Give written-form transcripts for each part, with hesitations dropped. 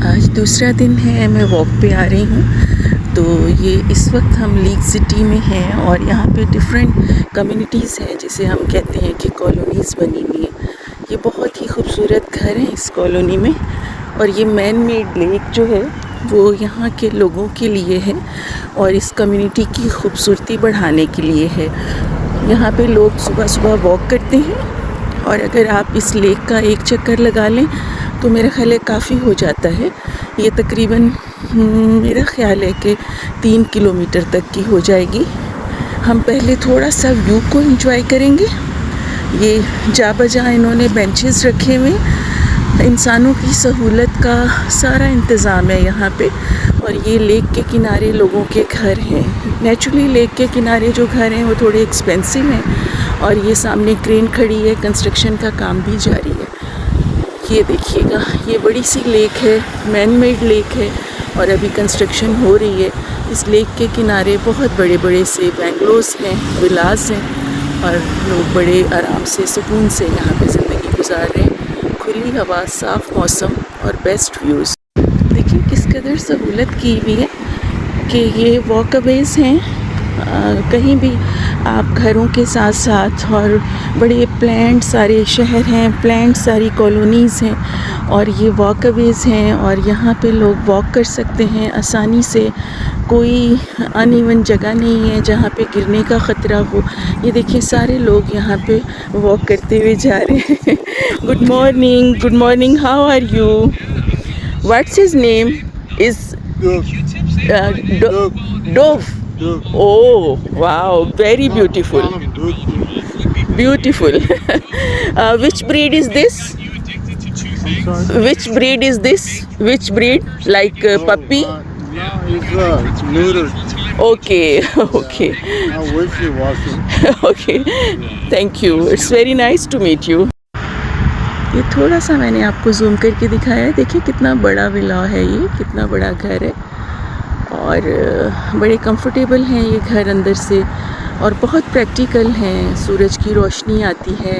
आज दूसरा दिन है, मैं वॉक पे आ रही हूँ। तो ये इस वक्त हम लीग सिटी में हैं और यहाँ पे डिफरेंट कम्युनिटीज़ हैं, जिसे हम कहते हैं कि कॉलोनीज़ बनी हुई हैं। ये बहुत ही खूबसूरत घर हैं इस कॉलोनी में, और ये मैन मेड लेक जो है वो यहाँ के लोगों के लिए है और इस कम्युनिटी की खूबसूरती बढ़ाने के लिए है। यहाँ पे लोग सुबह सुबह वॉक करते हैं, और अगर आप इस लेक का एक चक्कर लगा लें तो मेरा ख़्याल है काफ़ी हो जाता है। ये तकरीबन मेरा ख़्याल है कि 3 किलोमीटर तक की हो जाएगी। हम पहले थोड़ा सा व्यू को एंजॉय करेंगे। ये जा बजा इन्होंने बेंचेस रखे हुए, इंसानों की सहूलत का सारा इंतज़ाम है यहाँ पे। और ये लेक के किनारे लोगों के घर हैं। नेचुरली लेक के किनारे जो घर हैं वो थोड़े एक्सपेंसिव हैं, और ये सामने क्रेन खड़ी है, कंस्ट्रक्शन का काम भी जारी है। ये देखिएगा, ये बड़ी सी लेक है, मैन मेड लेक है और अभी कंस्ट्रक्शन हो रही है। इस लेक के किनारे बहुत बड़े बड़े से बेंगलोस हैं, विलास हैं, और लोग बड़े आराम से सुकून से यहाँ पे ज़िंदगी गुजार रहे हैं। खुली हवा, साफ़ मौसम और बेस्ट व्यूज़। देखिए किस कदर सहूलत की हुई है कि ये वॉकअवेज़ हैं। कहीं भी आप घरों के साथ साथ, और बड़े प्लान्ड सारे शहर हैं, प्लान्ड सारी कॉलोनीज़ हैं, और ये वॉकअवेज़ हैं और यहाँ पे लोग वॉक कर सकते हैं आसानी से। कोई अनइवन जगह नहीं है जहाँ पे गिरने का ख़तरा हो। ये देखिए सारे लोग यहाँ पे वॉक करते हुए जा रहे हैं। Good morning, how are you? What's his name? Is Dove. Oh, wow, very beautiful. Beautiful. Which breed is this? Which breed is this? Which breed? Like puppy? It's neutered. Okay, okay, Now wishy-washy. okay. Thank you. It's very nice to meet you. ये थोड़ा सा मैंने आपको zoom करके दिखाया है। देखिए कितना बड़ा विला है, ये कितना बड़ा घर है, और बड़े कंफर्टेबल हैं ये घर अंदर से, और बहुत प्रैक्टिकल हैं। सूरज की रोशनी आती है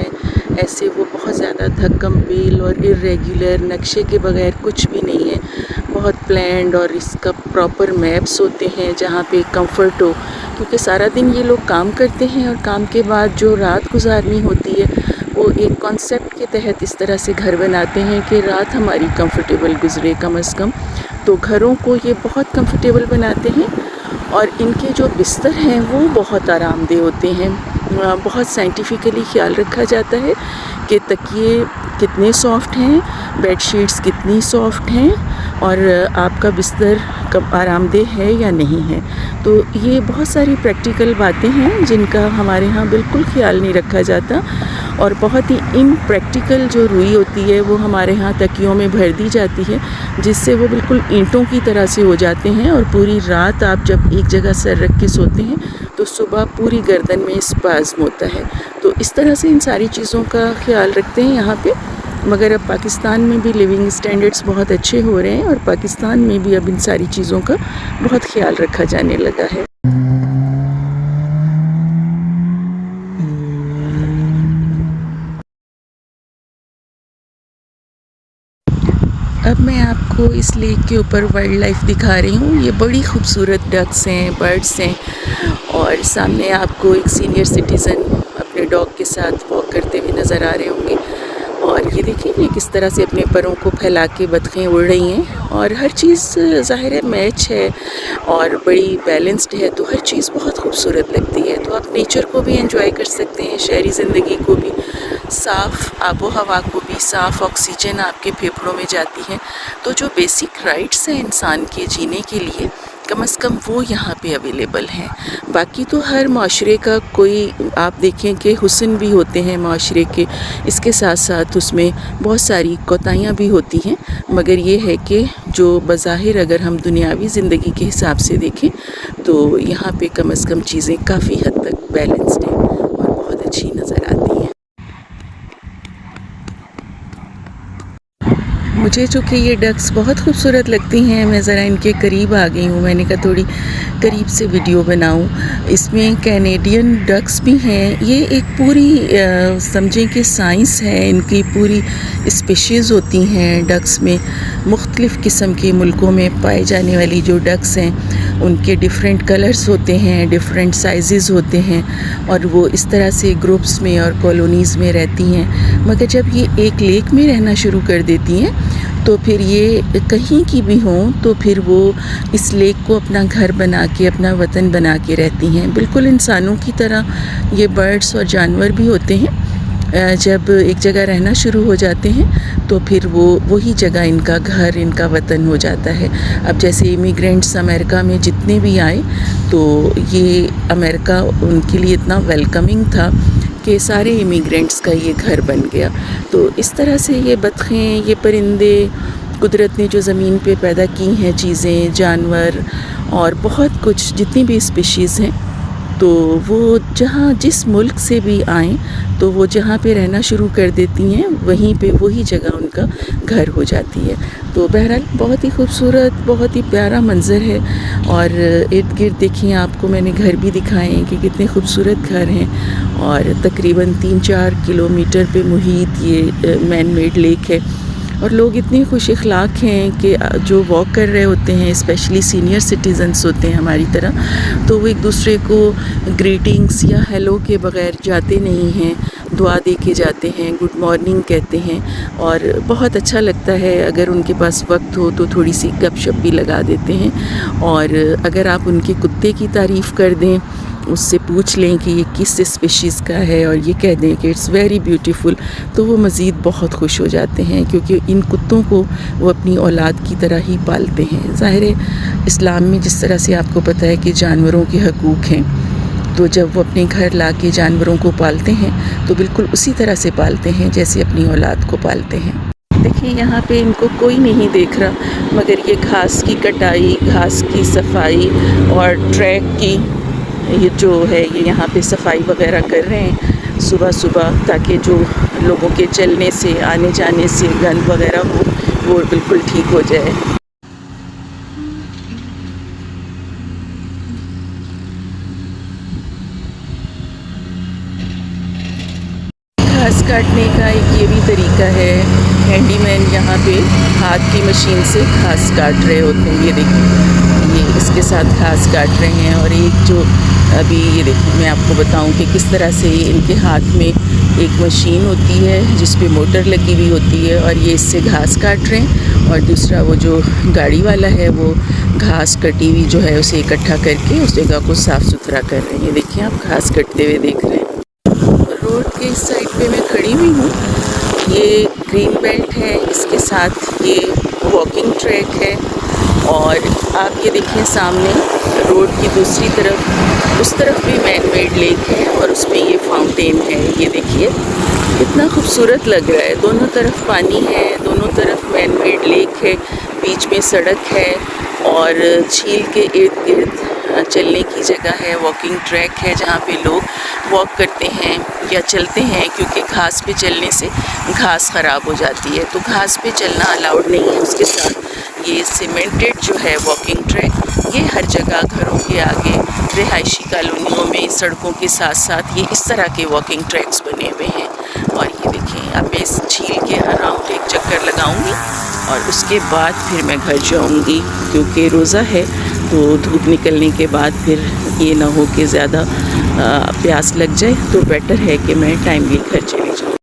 ऐसे, वो बहुत ज़्यादा धक्कम पेल और इरेगुलर, नक्शे के बगैर कुछ भी नहीं है। बहुत प्लान्ड, और इसका प्रॉपर मैप्स होते हैं जहाँ पे कंफर्ट हो, क्योंकि सारा दिन ये लोग काम करते हैं और काम के बाद जो रात गुजारनी होती है वो एक कॉन्सेप्ट के तहत इस तरह से घर बनाते हैं कि रात हमारी कंफर्टेबल गुजरे कम अज़ कम। तो घरों को ये बहुत कंफर्टेबल बनाते हैं, और इनके जो बिस्तर हैं वो बहुत आरामदेह होते हैं। बहुत साइंटिफिकली ख्याल रखा जाता है कि तकिए कितने सॉफ्ट हैं, बेडशीट्स कितनी सॉफ्ट हैं, और आपका बिस्तर कब आरामदेह है या नहीं है। तो ये बहुत सारी प्रैक्टिकल बातें हैं जिनका हमारे यहाँ बिल्कुल ख्याल नहीं रखा जाता, और बहुत ही इम्प्रैक्टिकल जो रुई होती है वो हमारे यहाँ तकियों में भर दी जाती है, जिससे वो बिल्कुल ईंटों की तरह से हो जाते हैं। और पूरी रात आप जब एक जगह सर रख के सोते हैं तो सुबह पूरी गर्दन में स्पाज़्म होता है। तो इस तरह से इन सारी चीज़ों का ख्याल रखते हैं यहाँ पे। मगर अब पाकिस्तान में भी लिविंग स्टैंडर्ड्स बहुत अच्छे हो रहे हैं, और पाकिस्तान में भी अब इन सारी चीज़ों का बहुत ख्याल रखा जाने लगा है। अब मैं आपको इस लेक के ऊपर वाइल्ड लाइफ दिखा रही हूँ। ये बड़ी खूबसूरत डक्स हैं, बर्ड्स हैं, और सामने आपको एक सीनियर सिटीज़न अपने डॉग के साथ वॉक करते हुए नज़र आ रहे होंगे। और ये देखिए ये किस तरह से अपने परों को फैला के बतखें उड़ रही हैं, और हर चीज़ ज़ाहिर है मैच है और बड़ी बैलेंस्ड है, तो हर चीज़ बहुत खूबसूरत लगती है। तो आप नेचर को भी एंजॉय कर सकते हैं, शहरी ज़िंदगी को भी, साफ़ आबो हवा को भी, साफ़ ऑक्सीजन आपके फेफड़ों में जाती है। तो जो बेसिक राइट्स हैं इंसान के जीने के लिए, कम से कम वो यहाँ पे अवेलेबल हैं। बाकी तो हर माशरे का कोई आप देखें कि हुस्न भी होते हैं माशरे के, इसके साथ साथ उसमें बहुत सारी कोताहियाँ भी होती हैं। मगर ये है कि जो बज़ाहिर अगर हम दुनियावी ज़िंदगी के हिसाब से देखें तो यहाँ पे कम से कम चीज़ें काफ़ी हद तक बैलेंस्ड हैं और बहुत अच्छी नज़र आती हैं। मुझे चूँकि ये डक्स बहुत खूबसूरत लगती हैं, मैं ज़रा इनके करीब आ गई हूँ। मैंने कहा थोड़ी करीब से वीडियो बनाऊँ। इसमें कैनेडियन डक्स भी हैं। ये एक पूरी समझें कि साइंस है, इनकी पूरी स्पीशीज़ होती हैं डक्स में। मुख्तलिफ़ किस्म के मुल्कों में पाए जाने वाली जो डक्स हैं, उनके डिफरेंट कलर्स होते हैं, डिफरेंट साइज़ होते हैं और वो इस तरह से ग्रुप्स में और कॉलोनीज़ में रहती हैं। मगर जब ये एक लेक में रहना शुरू कर देती हैं तो फिर ये कहीं की भी हों तो फिर वो इस लेक को अपना घर बना के, अपना वतन बना के रहती हैं। बिल्कुल इंसानों की तरह ये बर्ड्स और जानवर भी होते हैं। जब एक जगह रहना शुरू हो जाते हैं तो फिर वो वही जगह इनका घर, इनका वतन हो जाता है। अब जैसे इमिग्रेंट्स अमेरिका में जितने भी आए तो ये अमेरिका उनके लिए इतना वेलकमिंग था कि सारे इमिग्रेंट्स का ये घर बन गया। तो इस तरह से ये बतखें, ये परिंदे, कुदरत ने जो ज़मीन पे पैदा की हैं चीज़ें, जानवर और बहुत कुछ जितनी भी स्पीशीज़ हैं, तो वो जहाँ जिस मुल्क से भी आएँ तो वो जहाँ पे रहना शुरू कर देती हैं वहीं पे वही जगह उनका घर हो जाती है। तो बहरहाल बहुत ही खूबसूरत, बहुत ही प्यारा मंज़र है। और इर्द गिर्द देखिए, आपको मैंने घर भी दिखाए हैं कि कितने खूबसूरत घर हैं और तकरीबन 3-4 किलोमीटर पे मुहित ये मैन मेड लेक है। और लोग इतने खुश इखलाक हैं कि जो वॉक कर रहे होते हैं, स्पेशली सीनियर सिटीज़न्स होते हैं हमारी तरह, तो वो एक दूसरे को ग्रीटिंग्स या हेलो के बग़ैर जाते नहीं हैं, दुआ दे के जाते हैं, गुड मॉर्निंग कहते हैं। और बहुत अच्छा लगता है। अगर उनके पास वक्त हो तो थोड़ी सी गपशप भी लगा देते हैं। और अगर आप उनके कुत्ते की तारीफ़ कर दें, उससे पूछ लें कि ये किस स्पीशीज़ का है और ये कह दें कि इट्स वेरी ब्यूटीफुल, तो वो मज़ीद बहुत खुश हो जाते हैं, क्योंकि इन कुत्तों को वो अपनी औलाद की तरह ही पालते हैं। ज़ाहिर है इस्लाम में जिस तरह से आपको पता है कि जानवरों के हकूक़ हैं, तो जब वो अपने घर ला के जानवरों को पालते हैं तो बिल्कुल उसी तरह से पालते हैं जैसे अपनी औलाद को पालते हैं। देखिए यहाँ पे इनको कोई नहीं देख रहा, मगर ये घास की कटाई, घास की सफाई और ट्रैक की ये जो है ये यहाँ पे सफाई वगैरह कर रहे हैं सुबह सुबह, ताकि जो लोगों के चलने से, आने जाने से गंद वगैरह हो वो बिल्कुल ठीक हो जाए। घास काटने का एक ये भी तरीका है। हैंडीमैन यहाँ पे हाथ की मशीन से घास काट रहे होते हैं। ये देखिए, ये इसके साथ घास काट रहे हैं। और एक जो अभी ये देखिए, मैं आपको बताऊं कि किस तरह से इनके हाथ में एक मशीन होती है जिस पे मोटर लगी हुई होती है और ये इससे घास काट रहे हैं। और दूसरा वो जो गाड़ी वाला है वो घास कटी हुई जो है उसे इकट्ठा करके उस जगह को साफ़ सुथरा कर रहे हैं। ये देखिए, आप घास कटते हुए देख रहे हैं। रोड के इस साइड पे मैं खड़ी हुई हूँ। ये ग्रीन बेल्ट है, इसके साथ ये वॉकिंग ट्रैक है। और आप ये देखिए सामने रोड की दूसरी तरफ, उस तरफ भी मैन मेड लेक है और उसमें ये फाउंटेन है। ये देखिए कितना खूबसूरत लग रहा है। दोनों तरफ पानी है, दोनों तरफ मैन मेड लेक है, बीच में सड़क है और झील के इर्द गिर्द चलने की जगह है, वॉकिंग ट्रैक है जहाँ पे लोग वॉक करते हैं या चलते हैं, क्योंकि घास पे चलने से घास ख़राब हो जाती है, तो घास पे चलना अलाउड नहीं है। उसके साथ ये सीमेंटेड जो है वॉकिंग ट्रैक, ये हर जगह घरों के आगे, रिहायशी कॉलोनियों में, सड़कों के साथ साथ ये इस तरह के वॉकिंग ट्रैक्स बने हुए हैं। और ये देखिए, अब मैं इस झील के अराउंड एक चक्कर लगाऊंगी और उसके बाद फिर मैं घर जाऊंगी, क्योंकि रोज़ा है तो धूप निकलने के बाद फिर ये ना हो कि ज़्यादा प्यास लग जाए, तो बेटर है कि मैं टाइमली घर चली जाऊँ।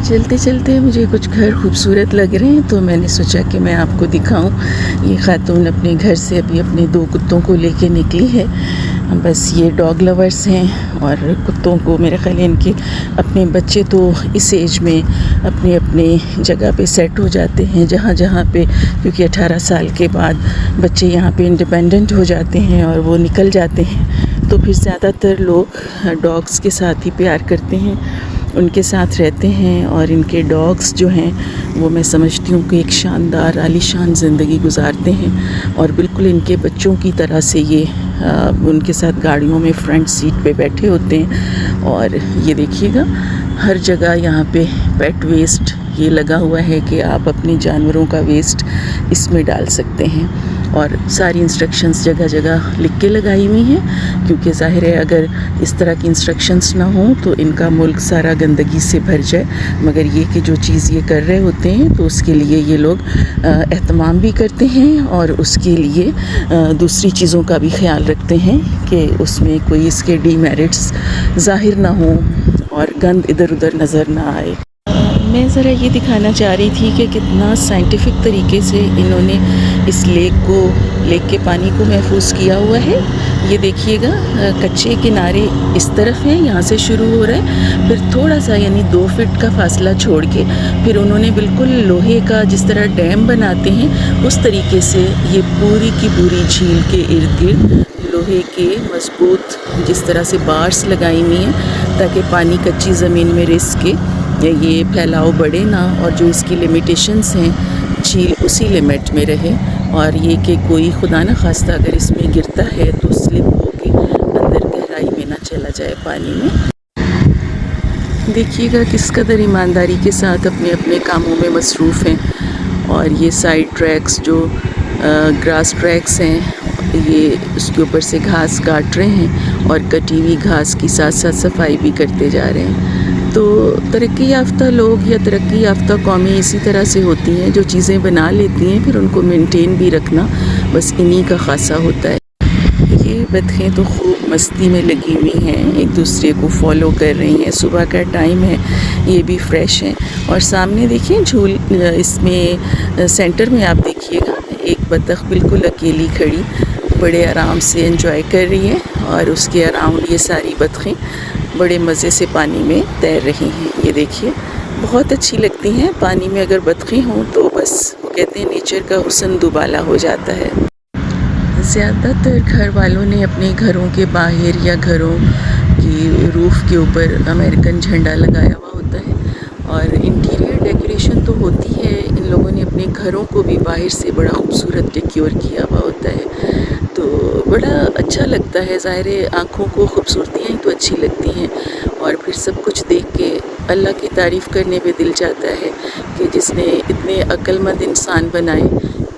चलते चलते मुझे कुछ घर खूबसूरत लग रहे हैं तो मैंने सोचा कि मैं आपको दिखाऊं। ये खातून अपने घर से अभी अपने 2 कुत्तों को लेके निकली है। बस ये डॉग लवर्स हैं और कुत्तों को मेरे ख्याल इनके अपने बच्चे तो इस एज में अपने अपने जगह पे सेट हो जाते हैं जहाँ जहाँ पे, क्योंकि 18 साल के बाद बच्चे यहाँ पे इंडिपेंडेंट हो जाते हैं और वो निकल जाते हैं, तो फिर ज़्यादातर लोग डॉग्स के साथ ही प्यार करते हैं, उनके साथ रहते हैं। और इनके डॉग्स जो हैं वो मैं समझती हूँ कि एक शानदार आलीशान ज़िंदगी गुजारते हैं और बिल्कुल इनके बच्चों की तरह से ये उनके साथ गाड़ियों में फ्रंट सीट पे बैठे होते हैं। और ये देखिएगा, हर जगह यहाँ पे पेट वेस्ट ये लगा हुआ है कि आप अपने जानवरों का वेस्ट इसमें डाल सकते हैं, और सारी इंस्ट्रक्शंस जगह जगह लिख के लगाई हुई हैं, क्योंकि ज़ाहिर है अगर इस तरह की इंस्ट्रक्शंस ना हों तो इनका मुल्क सारा गंदगी से भर जाए। मगर ये कि जो चीज़ ये कर रहे होते हैं तो उसके लिए ये लोग एहतमाम भी करते हैं, और उसके लिए दूसरी चीज़ों का भी ख्याल रखते हैं कि उसमें कोई इसके डीमेरिट्स ज़ाहिर ना हो और गंद इधर उधर नज़र ना आए। मैं ज़रा ये दिखाना चाह रही थी कि कितना साइंटिफिक तरीके से इन्होंने इस लेक के पानी को महफूज किया हुआ है। ये देखिएगा, कच्चे किनारे इस तरफ हैं, यहाँ से शुरू हो रहा है, फिर थोड़ा सा यानी 2 फीट का फासला छोड़ के फिर उन्होंने बिल्कुल लोहे का जिस तरह डैम बनाते हैं उस तरीके से ये पूरी की पूरी झील के इर्द गिर्द लोहे के मजबूत जिस तरह से बार्स लगाई हुई हैं ताकि पानी कच्ची ज़मीन में रिस के ये फैलाव बढ़े ना, और जो इसकी लिमिटेशंस हैं झील उसी लिमिट में रहे, और ये कि कोई खुदा न खास्ता अगर इसमें गिरता है तो स्लिप होके अंदर गहराई में ना चला जाए पानी में। देखिएगा किस कदर ईमानदारी के साथ अपने अपने कामों में मसरूफ़ हैं, और ये साइड ट्रैक्स जो ग्रास ट्रैक्स हैं ये उसके ऊपर से घास काट रहे हैं और कटी हुई घास की साथ साथ सफाई भी करते जा रहे हैं। तो तरक्की याफ्ता लोग या तरक्की याफ्ता कौमें इसी तरह से होती हैं, जो चीज़ें बना लेती हैं फिर उनको मेंटेन भी रखना बस इन्हीं का ख़ासा होता है। ये बतखें तो खूब मस्ती में लगी हुई हैं, एक दूसरे को फॉलो कर रही हैं, सुबह का टाइम है, ये भी फ्रेश हैं। और सामने देखिए इसमें सेंटर में आप देखिएगा एक बतख बिल्कुल अकेली खड़ी बड़े आराम से एंजॉय कर रही है, और उसके अराउंड ये सारी बतखें बड़े मज़े से पानी में तैर रही हैं। ये देखिए बहुत अच्छी लगती हैं पानी में अगर बतखें हों तो बस वो कहते हैं नेचर का हुस्न दुबाला हो जाता है। ज़्यादातर घर वालों ने अपने घरों के बाहर या घरों की रूफ़ के ऊपर अमेरिकन झंडा लगाया हुआ होता है, और इंटीरियर डेकोरेशन तो होती है, इन लोगों ने अपने घरों को भी बाहर से बड़ा खूबसूरत डेकोर किया हुआ होता है, तो बड़ा अच्छा लगता है। ज़ाहिर है आँखों को खूबसूरतियाँ ही तो अच्छी लगती हैं, और फिर सब कुछ देख के अल्लाह की तारीफ़ करने पे दिल चाहता है कि जिसने इतने अक्लमंद इंसान बनाए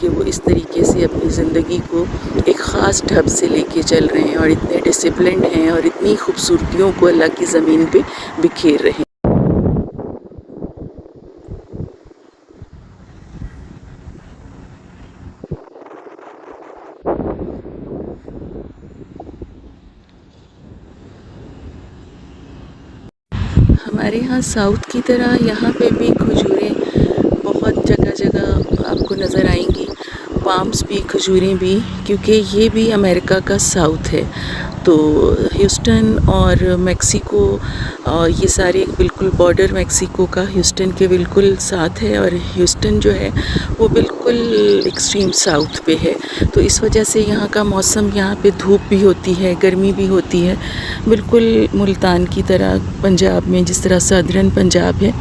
कि वो इस तरीके से अपनी ज़िंदगी को एक ख़ास ढब से लेके चल रहे हैं, और इतने डिसिप्लिन्ड हैं, और इतनी खूबसूरतियों को अल्लाह की ज़मीन पे बिखेर रहे हैं। हमारे यहाँ साउथ की तरह यहाँ पे भी खजूरें बहुत जगह जगह आपको नज़र आएंगी, पाम्स भी, खजूरें भी, क्योंकि ये भी अमेरिका का साउथ है। तो ह्यूस्टन और मेक्सिको और ये सारे बिल्कुल बॉर्डर मेक्सिको का ह्यूस्टन के बिल्कुल साथ है, और ह्यूस्टन जो है वो बिल्कुल एक्सट्रीम साउथ पे है। तो इस वजह से यहाँ का मौसम, यहाँ पे धूप भी होती है, गर्मी भी होती है, बिल्कुल मुल्तान की तरह पंजाब में जिस तरह सदर्न पंजाब है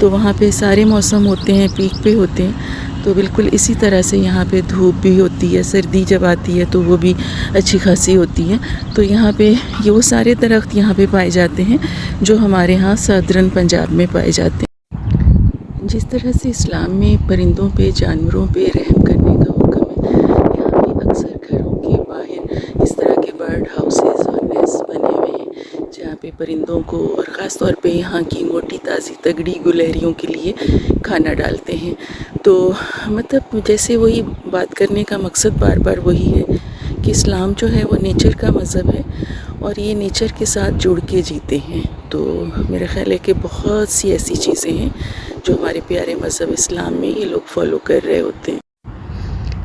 तो वहाँ पे सारे मौसम होते हैं, पीक पे होते हैं। तो बिल्कुल इसी तरह से यहाँ पे धूप भी होती है, सर्दी जब आती है तो वो भी अच्छी खासी होती है। तो यहाँ पे ये वो सारे दरख्त यहाँ पे पाए जाते हैं जो हमारे यहाँ सदर्न पंजाब में पाए जाते हैं। जिस तरह से इस्लाम में परिंदों पे, जानवरों पे रहम करने का हुक्म है, यहाँ पे अक्सर घरों के बाहर इस तरह के बर्ड हाउसेस और नेस्ट बने हुए हैं जहाँ पे परिंदों को, और ख़ास तौर पे यहाँ की मोटी ताज़ी तगड़ी गुलहरियों के लिए खाना डालते हैं। तो मतलब जैसे वही बात करने का मकसद बार बार वही है कि इस्लाम जो है वो नेचर का मज़हब है, और ये नेचर के साथ जुड़ के जीते हैं। तो मेरा ख़्याल है कि बहुत सी ऐसी चीज़ें हैं जो हमारे प्यारे मज़हब इस्लाम में ये लोग फॉलो कर रहे होते हैं।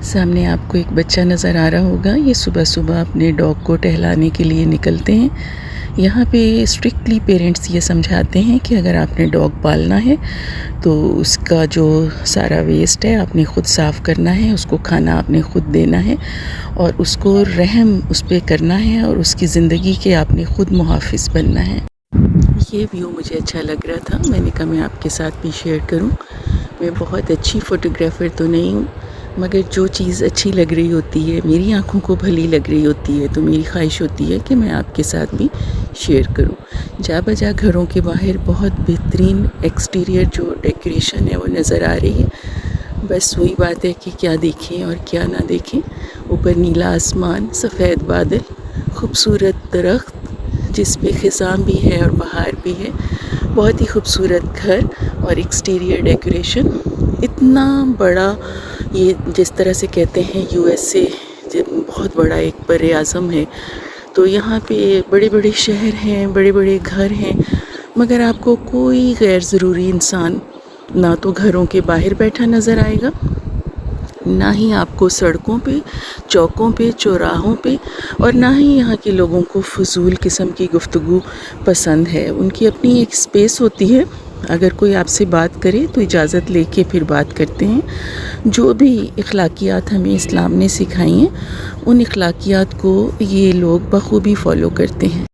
सामने आपको एक बच्चा नज़र आ रहा होगा, ये सुबह सुबह अपने डॉग को टहलाने के लिए निकलते हैं। यहाँ पे स्ट्रिक्टली पेरेंट्स ये समझाते हैं कि अगर आपने डॉग पालना है तो उसका जो सारा वेस्ट है आपने ख़ुद साफ़ करना है, उसको खाना आपने ख़ुद देना है, और उसको रहम उस पर करना है, और उसकी ज़िंदगी के आपने ख़ुद मुहाफ़िज़ बनना है। ये व्यू मुझे अच्छा लग रहा था, मैंने कहा मैं आपके साथ भी शेयर करूं। मैं बहुत अच्छी फ़ोटोग्राफ़र तो नहीं हूँ, मगर जो चीज़ अच्छी लग रही होती है, मेरी आँखों को भली लग रही होती है, तो मेरी ख्वाहिश होती है कि मैं आपके साथ भी शेयर करूं। जा बजा घरों के बाहर बहुत बेहतरीन एक्सटीरियर जो डेकोरेशन है वो नज़र आ रही है। बस वही बात है कि क्या देखें और क्या ना देखें। ऊपर नीला आसमान, सफ़ेद बादल, खूबसूरत दरख्त जिस पे ख़िज़ां भी है और बहार भी है, बहुत ही खूबसूरत घर और एक्सटीरियर डेकोरेशन। इतना बड़ा, ये जिस तरह से कहते हैं यूएसए बहुत बड़ा एक बड़े आज़म है, तो यहाँ पे बड़े बड़े शहर हैं, बड़े बड़े घर हैं, मगर आपको कोई गैर ज़रूरी इंसान ना तो घरों के बाहर बैठा नज़र आएगा, ना ही आपको सड़कों पे, चौकों पे, चौराहों पे, और ना ही यहाँ के लोगों को फ़ुज़ूल किस्म की गुफ्तगू पसंद है। उनकी अपनी एक स्पेस होती है। अगर कोई आपसे बात करे तो इजाज़त लेके फिर बात करते हैं। जो भी अखलाकियात हमें इस्लाम ने सिखाई हैं, उन अखलाकियात को ये लोग बखूबी फ़ॉलो करते हैं।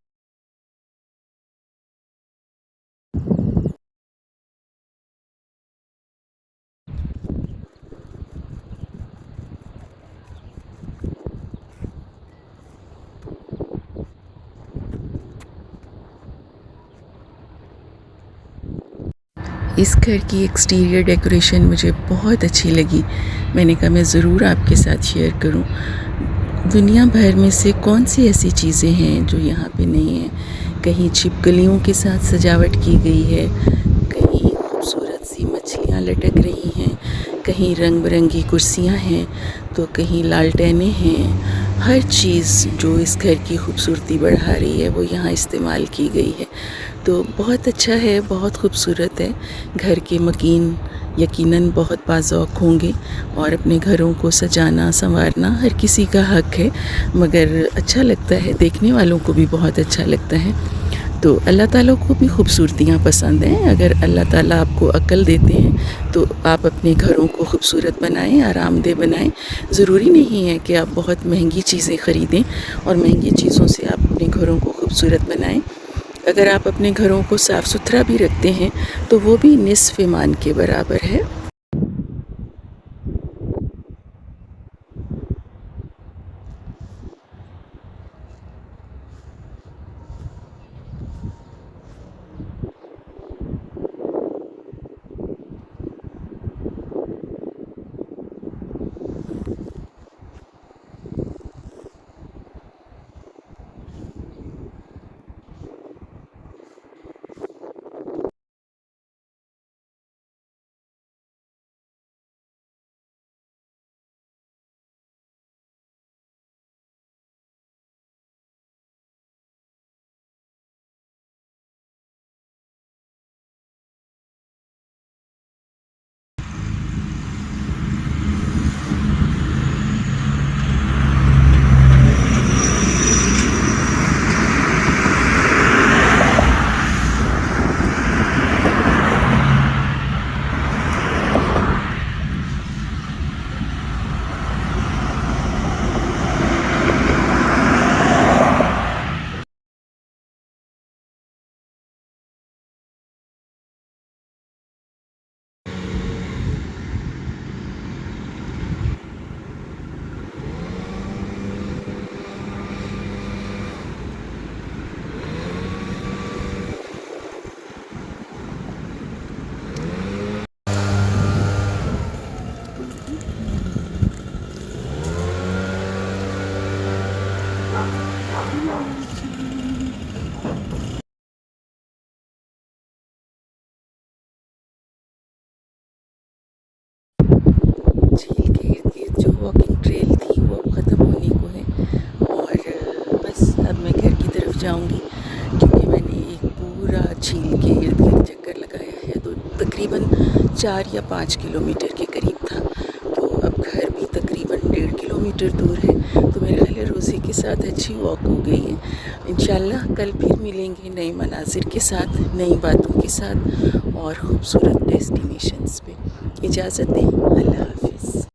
इस घर की एक्सटीरियर डेकोरेशन मुझे बहुत अच्छी लगी। मैंने कहा मैं ज़रूर आपके साथ शेयर करूं। दुनिया भर में से कौन सी ऐसी चीज़ें हैं जो यहाँ पे नहीं हैं। कहीं छिपकलियों के साथ सजावट की गई है, कहीं खूबसूरत सी मछलियाँ लटक रही हैं, कहीं रंग बिरंगी कुर्सियाँ हैं, तो कहीं लालटेनें हैं। हर चीज़ जो इस घर की खूबसूरती बढ़ा रही है वो यहाँ इस्तेमाल की गई है। तो बहुत अच्छा है, बहुत खूबसूरत है। घर के मकीन यकीनन बहुत बाज़ौक़ होंगे, और अपने घरों को सजाना संवारना हर किसी का हक़ है, मगर अच्छा लगता है, देखने वालों को भी बहुत अच्छा लगता है। तो अल्लाह ताला को भी खूबसूरतियाँ पसंद हैं। अगर अल्लाह ताला आपको अक्ल देते हैं तो आप अपने घरों को खूबसूरत बनाएं, आरामदेह बनाएं। ज़रूरी नहीं है कि आप बहुत महंगी चीज़ें ख़रीदें और महंगी चीज़ों से आप अपने घरों को खूबसूरत बनाएं। अगर आप अपने घरों को साफ़ सुथरा भी रखते हैं तो वो भी निस्फ़ ईमान के बराबर है। झील के इर्द-गिर्द जो वॉकिंग ट्रेल थी वो अब ख़त्म होने को है, और बस अब मैं घर की तरफ जाऊंगी, क्योंकि मैंने एक पूरा झील के इर्द-गिर्द चक्कर लगाया है। तो तकरीबन 4 या 5 किलोमीटर के करीब था। तो अब घर भी तकरीबन 1.5 किलोमीटर दूर है। तो मेरे ख्याल है रोज़ी के साथ अच्छी वॉक हो गई है। इंशाल्लाह कल फिर मिलेंगे नए मनाज़िर के साथ, नई बातों के साथ और ख़ूबसूरत डेस्टिनेशंस पे। इजाज़त दें, अल्लाह हाफ़िज़।